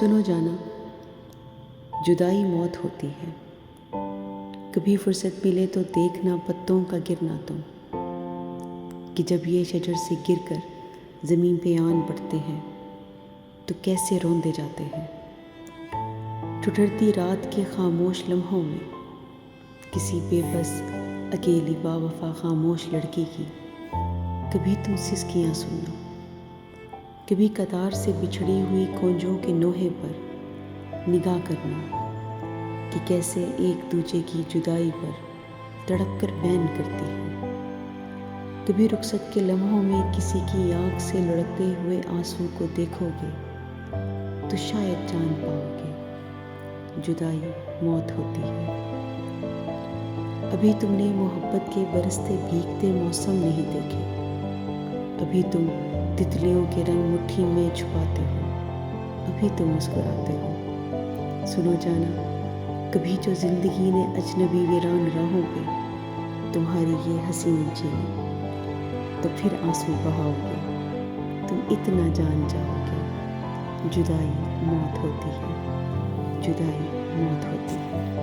सुनो जाना, जुदाई मौत होती है। कभी फुर्सत मिले तो देखना पत्तों का गिरना तुम, कि जब ये शजर से गिरकर ज़मीन पे आन पड़ते हैं तो कैसे रोंदे जाते हैं। ठुठरती रात के खामोश लम्हों में किसी बेबस अकेली बावफा खामोश लड़की की कभी तुम सिसकियाँ सुनना। कभी कतार से बिछड़ी हुई खोजों के नोहे पर निगाह करना कि कैसे एक दूजे की जुदाई पर तड़प कर बैन करती है। कभी रुखसत के लम्हों में किसी की आँख से लुढ़कते हुए आंसू को देखोगे तो शायद जान पाओगे जुदाई मौत होती है। अभी तुमने मोहब्बत के बरसते भीगते मौसम नहीं देखे, अभी तुम तितलियों के रंग मुट्ठी में छुपाते हो, अभी तुम मुस्कुराते हो। सुनो जाना, कभी जो ज़िंदगी ने अजनबी वीरान राहों पे तुम्हारी ये हसीन जीनी, तो फिर आंसू बहाओगे, तुम इतना जान जाओगे जुदाई मौत होती है, जुदाई मौत होती है।